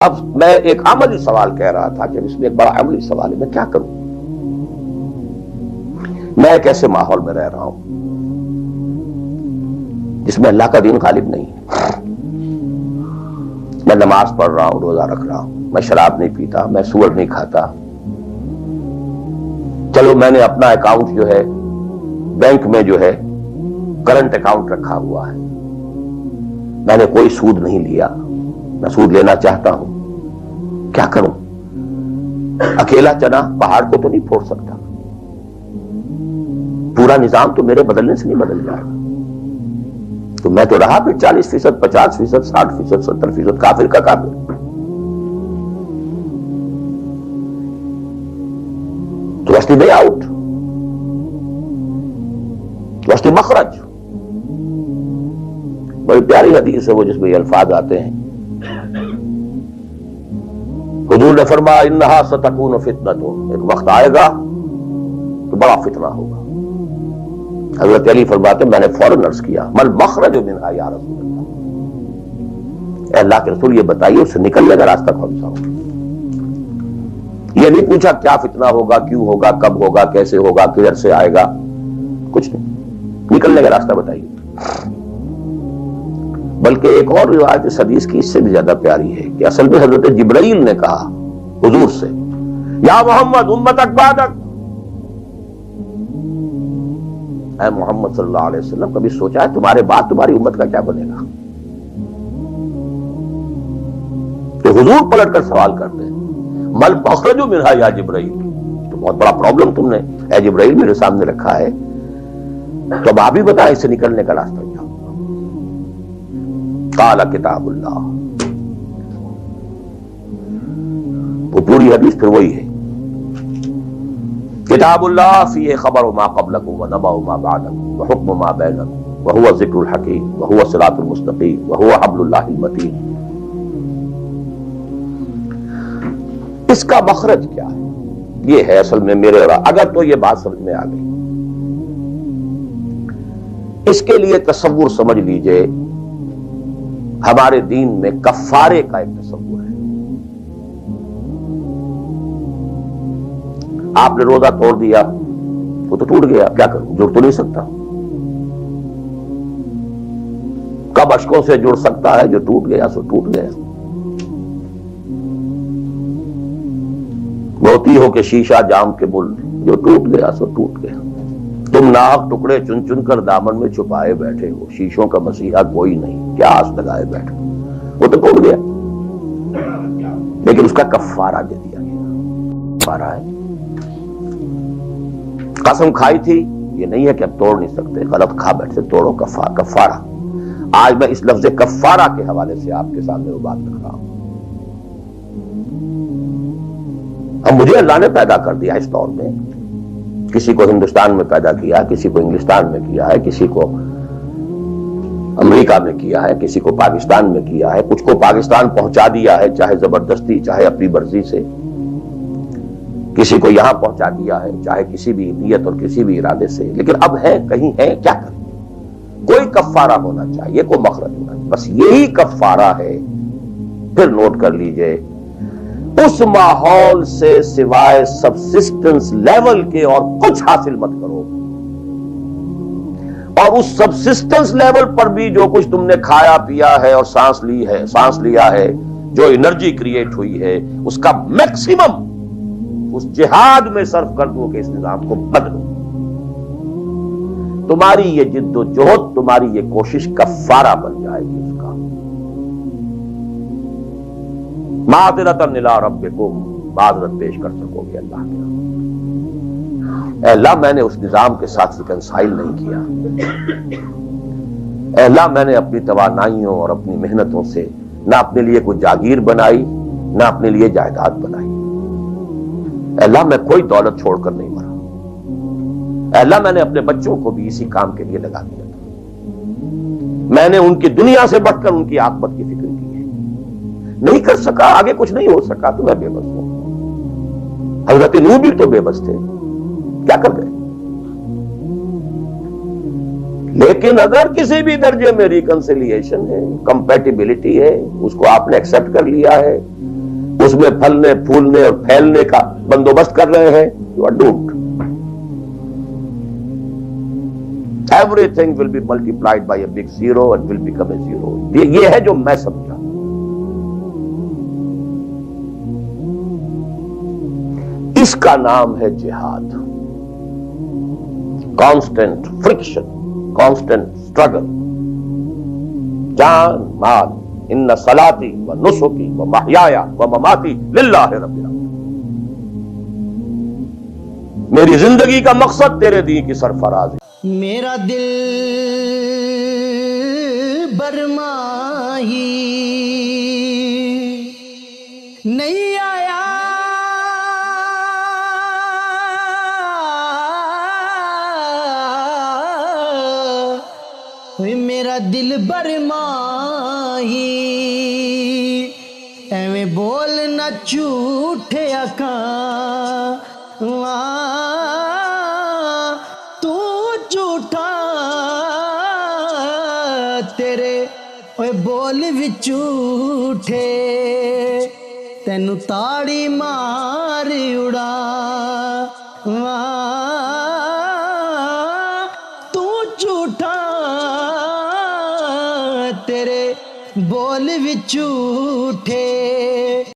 اب میں ایک عملی سوال کہہ رہا تھا کہ اس میں ایک بڑا عملی سوال ہے، میں کیا کروں؟ میں ایک ایسے ماحول میں رہ رہا ہوں جس میں اللہ کا دین غالب نہیں ہے۔ میں نماز پڑھ رہا ہوں، روزہ رکھ رہا ہوں، میں شراب نہیں پیتا، میں سور نہیں کھاتا، چلو میں نے اپنا اکاؤنٹ جو ہے بینک میں جو ہے کرنٹ اکاؤنٹ رکھا ہوا ہے، میں نے کوئی سود نہیں لیا، میں سود لینا چاہتا ہوں، کیا کروں؟ اکیلا چنا پہاڑ کو تو نہیں پھوڑ سکتا، پورا نظام تو میرے بدلنے سے نہیں بدل جائے گا، تو میں تو رہا پھر 40%، 50%، 60%، 70% کافر کا کافر۔ تو واسطے وے آؤٹ، واسطے مخرج۔ بڑی پیاری حدیث ہے وہ جس میں یہ الفاظ آتے ہیں، حضور نے فرمایا انہا ستکون فتنۃ، ایک وقت آئے گا تو بڑا فتنہ ہوگا۔ حضرت علی فرماتے میں نے فوراً عرض کیا مل مخرج منہا یا رسول اللہ، اے اللہ کے رسول یہ بتائیے اس سے نکلنے کا راستہ کون سا ہوگا؟ یہ نہیں پوچھا کیا فتنہ ہوگا، کیوں ہوگا، کب ہوگا، کیسے ہوگا، کدھر سے آئے گا، کچھ نہیں، نکلنے کا راستہ بتائیے۔ بلکہ ایک اور روایت اس حدیث کی اس سے بھی زیادہ پیاری ہے کہ اصل میں حضرت جبرائیل نے کہا حضور سے یا محمد امتک بعدک، اے محمد صلی اللہ علیہ وسلم کبھی سوچا ہے تمہارے بعد تمہاری امت کا کیا بنے گا؟ تو حضور پلٹ کر سوال کرتے ہیں مل مخرج منہا یا جبرائیل، تو بہت بڑا پرابلم تم نے اے جبرائیل میرے سامنے رکھا ہے، تو اب آپ ہی بتائیں اس سے نکلنے کا راستہ کیا؟ قال کتاب اللہ، وہ پوری حدیث پھر وہی ہے، کتاب اللہ فیہ خبر ما قبلکم ونبأ ما بعدکم وحکم ما بینکم وہو ذکر الحکیم وہو صراط المستقیم وہو حبل اللہ المتین۔ اس کا مخرج کیا ہے؟ یہ ہے اصل میں میرے اور اگر تو یہ بات سمجھ میں آ گئی، اس کے لیے تصور سمجھ لیجئے ہمارے دین میں کفارے کا ایک تصور ہے۔ آپ نے روزہ توڑ دیا وہ تو ٹوٹ گیا، کیا کروں؟ جڑ تو نہیں سکتا، کب اشکوں سے جڑ سکتا ہے؟ جو ٹوٹ گیا سو ٹوٹ گیا۔ موتی ہو کہ شیشہ جام کے مل، جو ٹوٹ گیا سو ٹوٹ گیا۔ تم ناحق ٹکڑے چن چن کر دامن میں چھپائے بیٹھے ہو، شیشوں کا مسیحا کوئی نہیں، کیا آس لگائے بیٹھے ہو، وہ تو ٹوٹ گیا، لیکن اس کا کفارہ دے دیا گیا۔ کفارہ ہے، قسم کھائی تھی یہ نہیں ہے کہ اب توڑ نہیں سکتے، غلط کھا بیٹھے، توڑو کفارہ۔ آج میں اس لفظ کفارہ کے حوالے سے آپ کے سامنے وہ بات رکھ رہا ہوں۔ اب مجھے اللہ نے پیدا کر دیا اس دور میں، کسی کو ہندوستان میں پیدا کیا، کسی کو انگلستان میں کیا ہے، کسی کو امریکہ میں کیا ہے، کسی کو پاکستان میں کیا ہے، کچھ کو پاکستان پہنچا دیا ہے چاہے زبردستی چاہے اپنی مرضی سے، کسی کو یہاں پہنچا دیا ہے چاہے کسی بھی نیت اور کسی بھی ارادے سے، لیکن اب ہے کہیں ہے، کیا کریں؟ کوئی کفارہ ہونا چاہیے، کوئی مخرج ہونا چاہیے، بس یہی کفارہ ہے۔ پھر نوٹ کر لیجئے اس ماحول سے سوائے سبسسٹنس لیول کے اور کچھ حاصل مت کرو، اور اس سبسسٹنس لیول پر بھی جو کچھ تم نے کھایا پیا ہے اور سانس لیا ہے، جو انرجی کریٹ ہوئی ہے، اس کا میکسیمم اس جہاد میں صرف کر دو کہ اس نظام کو بدلو۔ تمہاری یہ جد و جہد، تمہاری یہ کوشش کفارہ بن جائے گی اس کا۔ معذرۃ الی ربکم، معذرت پیش کر سکو گے اللہ کے۔ اے اللہ میں نے اس نظام کے ساتھ ریکنسائل نہیں کیا، اے اللہ میں نے اپنی توانائیوں اور اپنی محنتوں سے نہ اپنے لیے کوئی جاگیر بنائی نہ اپنے لیے جائیداد بنائی، اے اللہ میں کوئی دولت چھوڑ کر نہیں مرا، اے اللہ میں نے اپنے بچوں کو بھی اسی کام کے لیے لگا دیا تھا، میں نے ان کی دنیا سے بڑھ کر ان کی عاقبت کی فکر کی ہے، نہیں کر سکا، آگے کچھ نہیں ہو سکا تو میں بے بس ہوں۔ حضرت نوح بھی تو بے بس تھے، کیا کر گئے؟ لیکن اگر کسی بھی درجے میں ریکنسیلیشن ہے، کمپیٹیبلٹی ہے، اس کو آپ نے ایکسپٹ کر لیا ہے، اس میں پھلنے پھولنے اور پھیلنے کا بندوبست کر رہے ہیں، you are doomed. Everything will be multiplied by a big zero and will become a zero. یہ ہے جو میں سمجھا. اس کا نام ہے جہاد. Constant friction, constant struggle. جان مال، ان صلاتی و نسکی و محیایا و مماتی للہ رب العالمین. میری زندگی کا مقصد تیرے دین کی سرفراز ہے. میرا دل برماہی نہیں آیا، میرا دل برماہی ایویں بولنا جھوٹے آکاں، تو جھوٹا تیرے اوے بول وچ جھوٹے، تینوں تاڑی مار اڑا، تو جھوٹا تیرے بول وچ جھوٹے.